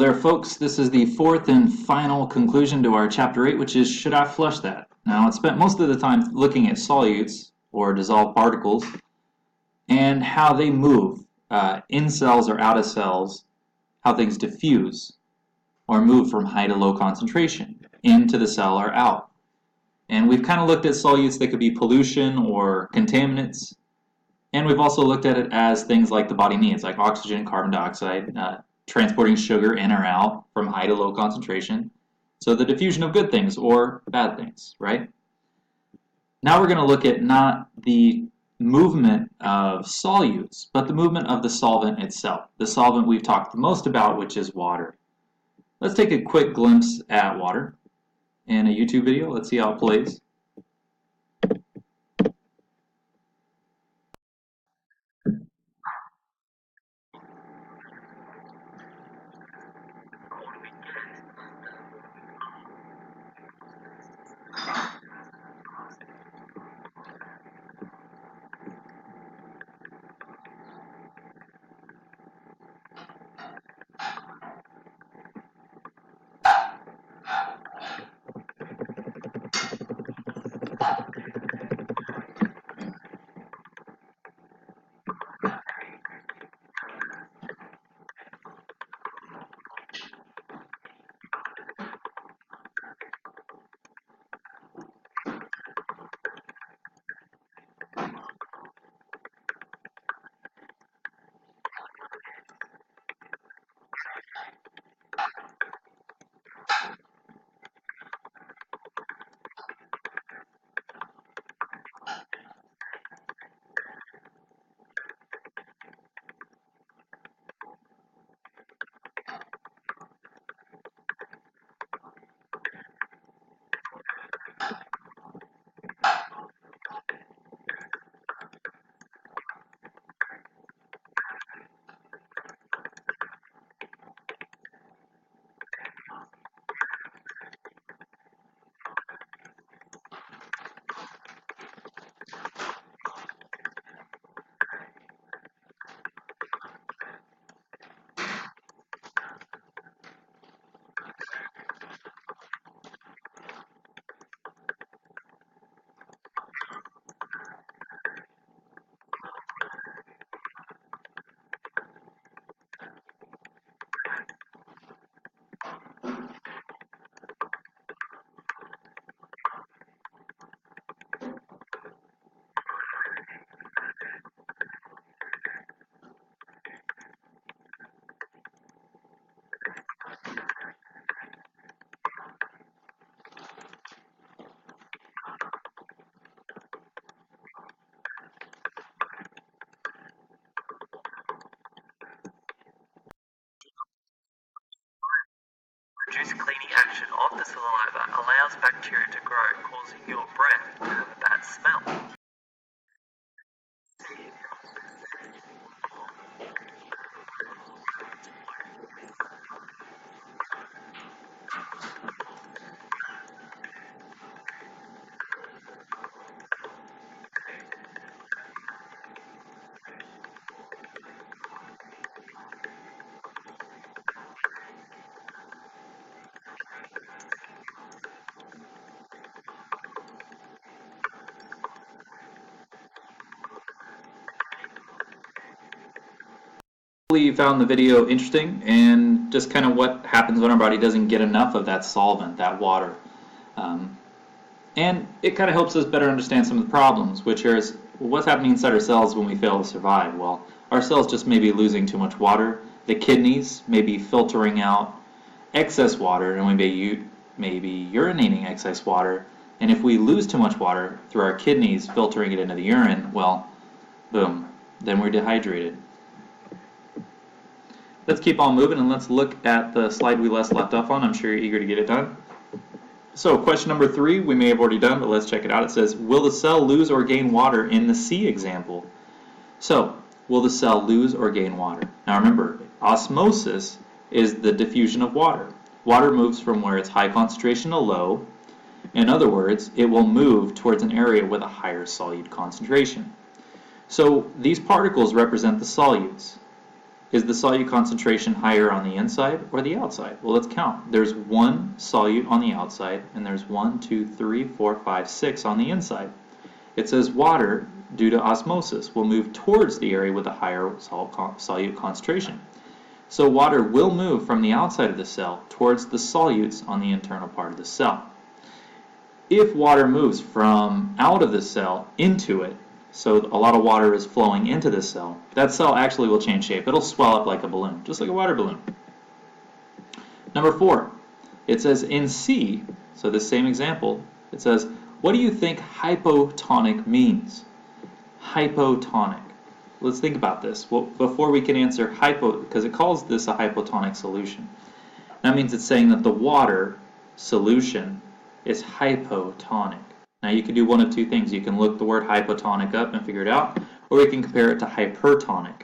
there, folks, this is the fourth and final conclusion to our Chapter 8, which is, should I flush that? Now, I spent most of the time looking at solutes, or dissolved particles, and how they move in cells or out of cells, how things diffuse or move from high to low concentration into the cell or out. And we've kind of looked at solutes that could be pollution or contaminants, and we've also looked at it as things like the body needs, like oxygen, carbon dioxide, transporting sugar in or out from high to low concentration. So the diffusion of good things or bad things, right? Now we're going to look at not the movement of solutes, but the movement of the solvent itself. The solvent we've talked the most about, which is water. Let's take a quick glimpse at water in a YouTube video. Let's see how it plays. Reduced cleaning action of the saliva allows bacteria to grow, causing your breath to have a bad smell. Hopefully you found the video interesting and just kind of what happens when our body doesn't get enough of that solvent, that water. And it kind of helps us better understand some of the problems, which is what's happening inside our cells when we fail to survive. Well, our cells just may be losing too much water. The kidneys may be filtering out excess water, and we may be urinating excess water. And if we lose too much water through our kidneys filtering it into the urine, well, boom, then we're dehydrated. Let's keep on moving and let's look at the slide we left off on. I'm sure you're eager to get it done. So question number 3 we may have already done, but let's check it out. It says, will the cell lose or gain water in the C example? So, will the cell lose or gain water? Now remember, osmosis is the diffusion of water. Water moves from where it's high concentration to low. In other words, it will move towards an area with a higher solute concentration. So these particles represent the solutes. Is the solute concentration higher on the inside or the outside? Well, let's count. There's one solute on the outside, and there's 1, 2, 3, 4, 5, 6 on the inside. It says water, due to osmosis, will move towards the area with a higher solute concentration. So water will move from the outside of the cell towards the solutes on the internal part of the cell. If water moves from out of the cell into it, so a lot of water is flowing into the cell, that cell actually will change shape. It'll swell up like a balloon, just like a water balloon. Number 4, it says in C, so this same example, it says, what do you think hypotonic means? Hypotonic. Let's think about this. Well, before we can answer hypo, because it calls this a hypotonic solution. That means it's saying that the water solution is hypotonic. Now you can do one of two things. You can look the word hypotonic up and figure it out, or you can compare it to hypertonic.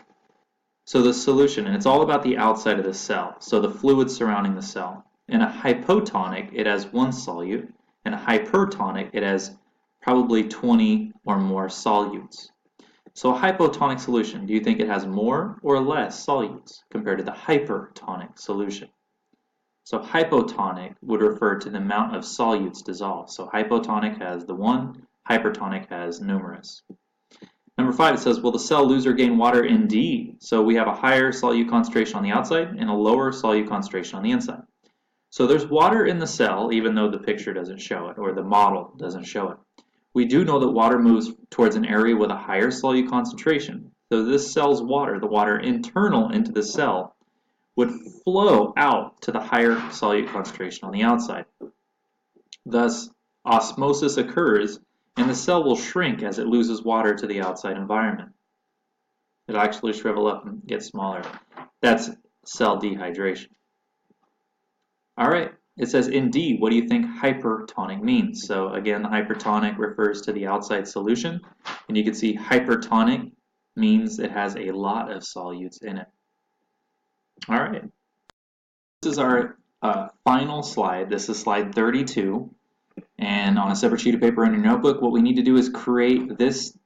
So the solution, and it's all about the outside of the cell, so the fluid surrounding the cell. In a hypotonic, it has one solute. In a hypertonic, it has probably 20 or more solutes. So a hypotonic solution, do you think it has more or less solutes compared to the hypertonic solution? So hypotonic would refer to the amount of solutes dissolved. So hypotonic has the one, hypertonic has numerous. Number 5, it says, will the cell lose or gain water? Indeed. So we have a higher solute concentration on the outside and a lower solute concentration on the inside. So there's water in the cell, even though the picture doesn't show it, or the model doesn't show it. We do know that water moves towards an area with a higher solute concentration. So this cell's water, the water internal into the cell, would flow out to the higher solute concentration on the outside. Thus, osmosis occurs and the cell will shrink as it loses water to the outside environment. It'll actually shrivel up and get smaller. That's cell dehydration. Alright, it says in D, what do you think hypertonic means? So again, the hypertonic refers to the outside solution, and you can see hypertonic means it has a lot of solutes in it. Alright, this is our final slide. This is slide 32, and on a separate sheet of paper in your notebook, what we need to do is create this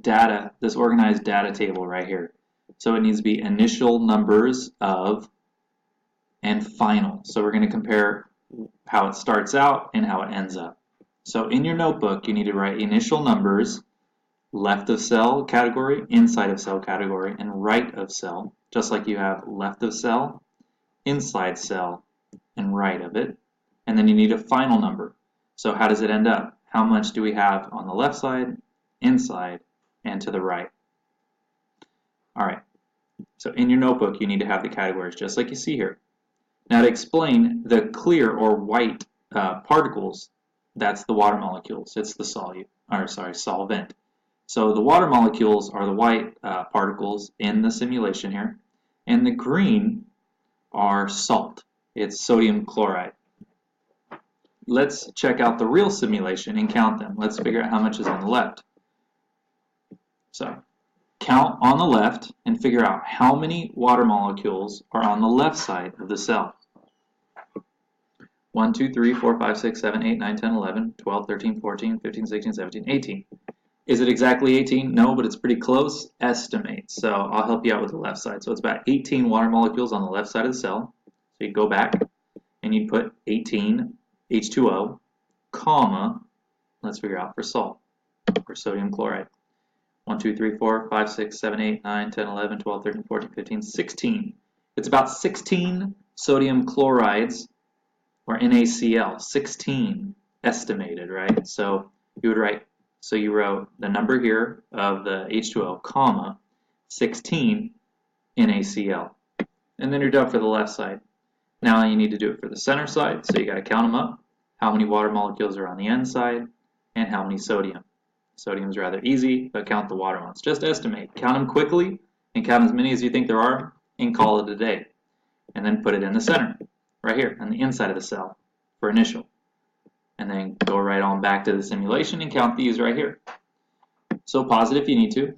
data, this organized data table right here. So it needs to be initial numbers of and final. So we're going to compare how it starts out and how it ends up. So in your notebook, you need to write initial numbers, left of cell category, inside of cell category, and right of cell, just like you have left of cell, inside cell, and right of it. And then you need a final number. So how does it end up? How much do we have on the left side, inside, and to the right? All right. So in your notebook, you need to have the categories just like you see here. Now to explain the clear or white particles, that's the water molecules. It's the solvent. So the water molecules are the white particles in the simulation here, and the green are salt. It's sodium chloride. Let's check out the real simulation and count them. Let's figure out how much is on the left. So count on the left and figure out how many water molecules are on the left side of the cell. 1, 2, 3, 4, 5, 6, 7, 8, 9, 10, 11, 12, 13, 14, 15, 16, 17, 18. Is it exactly 18? No, but it's pretty close. Estimate. So I'll help you out with the left side. So it's about 18 water molecules on the left side of the cell. So you go back and you put 18 H2O, comma, let's figure out for salt, for sodium chloride. 1, 2, 3, 4, 5, 6, 7, 8, 9, 10, 11, 12, 13, 14, 15, 16. It's about 16 sodium chlorides, or NaCl, 16 estimated, right? So you would write, so you wrote the number here of the H2O, comma, 16 NaCl. And then you're done for the left side. Now you need to do it for the center side, so you got to count them up. How many water molecules are on the end side, and how many sodium. Sodium is rather easy, but count the water ones. Just estimate. Count them quickly, and count as many as you think there are, and call it a day. And then put it in the center, right here, on the inside of the cell, for initial. And then go right on back to the simulation and count these right here. So pause it if you need to,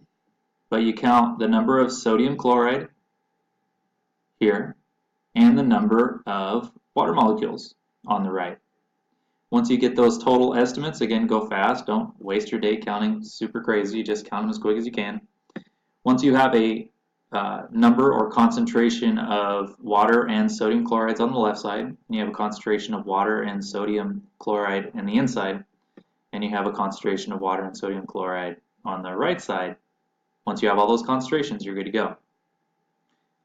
but you count the number of sodium chloride here, and the number of water molecules on the right. Once you get those total estimates, again, go fast. Don't waste your day counting super crazy. Just count them as quick as you can. Once you have a number or concentration of water and sodium chlorides on the left side, and you have a concentration of water and sodium chloride in the inside, and you have a concentration of water and sodium chloride on the right side. Once you have all those concentrations, you're good to go.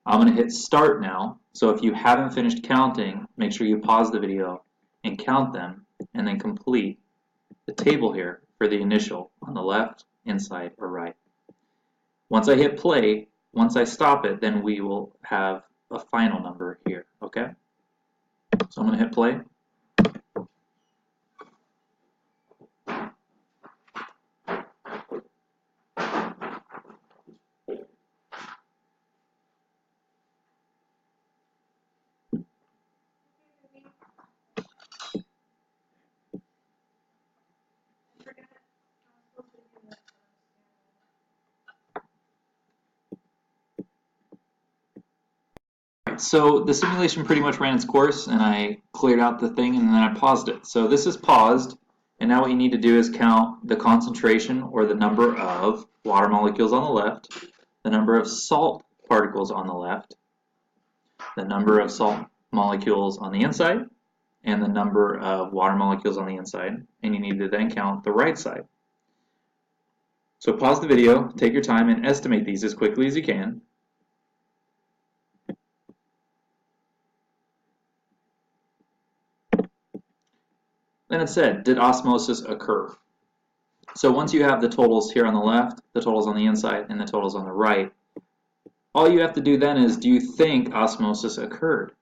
I'm going to hit start now, so if you haven't finished counting, make sure you pause the video and count them, and then complete the table here for the initial on the left, inside, or right. Once I hit play, once I stop it, then we will have a final number here, okay? So I'm going to hit play. So the simulation pretty much ran its course, and I cleared out the thing and then I paused it. So this is paused, and now what you need to do is count the concentration or the number of water molecules on the left, the number of salt particles on the left, the number of salt molecules on the inside, and the number of water molecules on the inside, and you need to then count the right side. So pause the video, take your time, and estimate these as quickly as you can. Then it said, did osmosis occur? So once you have the totals here on the left, the totals on the inside, and the totals on the right, all you have to do then is, do you think osmosis occurred?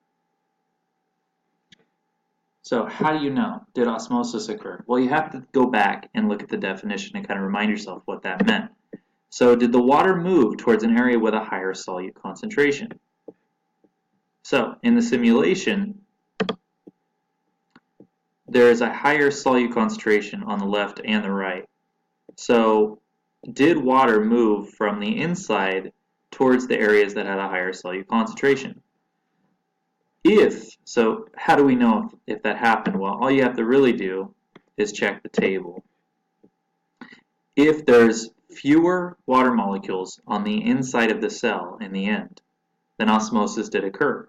So how do you know? Did osmosis occur? Well, you have to go back and look at the definition and kind of remind yourself what that meant. So did the water move towards an area with a higher solute concentration? So in the simulation, there is a higher solute concentration on the left and the right. So did water move from the inside towards the areas that had a higher solute concentration? So how do we know if that happened? Well, all you have to really do is check the table. If there's fewer water molecules on the inside of the cell in the end, then osmosis did occur.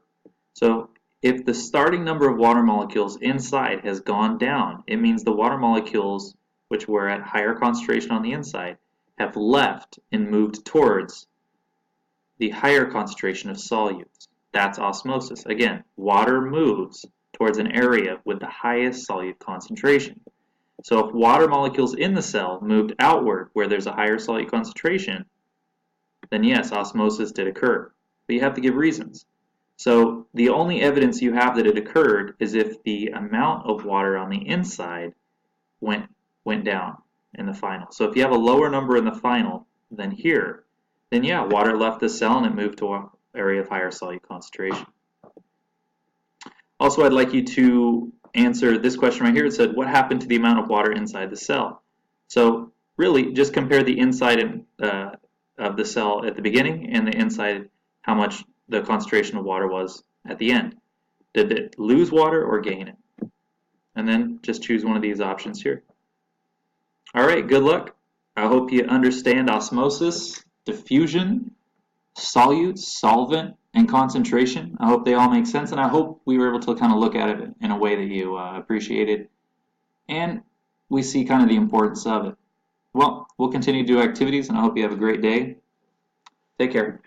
So if the starting number of water molecules inside has gone down, it means the water molecules which were at higher concentration on the inside have left and moved towards the higher concentration of solutes. That's osmosis. Again, water moves towards an area with the highest solute concentration. So if water molecules in the cell moved outward where there's a higher solute concentration, then yes, osmosis did occur. But you have to give reasons. So the only evidence you have that it occurred is if the amount of water on the inside went down in the final. So if you have a lower number in the final than here, then yeah, water left the cell and it moved to an area of higher solute concentration. Also, I'd like you to answer this question right here. It said, what happened to the amount of water inside the cell? So really, just compare the inside of the cell at the beginning and the inside, how much the concentration of water was at the end. Did it lose water or gain it? And then just choose one of these options here. All right, good luck. I hope you understand osmosis, diffusion, solutes, solvent, and concentration. I hope they all make sense, and I hope we were able to kind of look at it in a way that you appreciated, and we see kind of the importance of it. Well, we'll continue to do activities, and I hope you have a great day. Take care.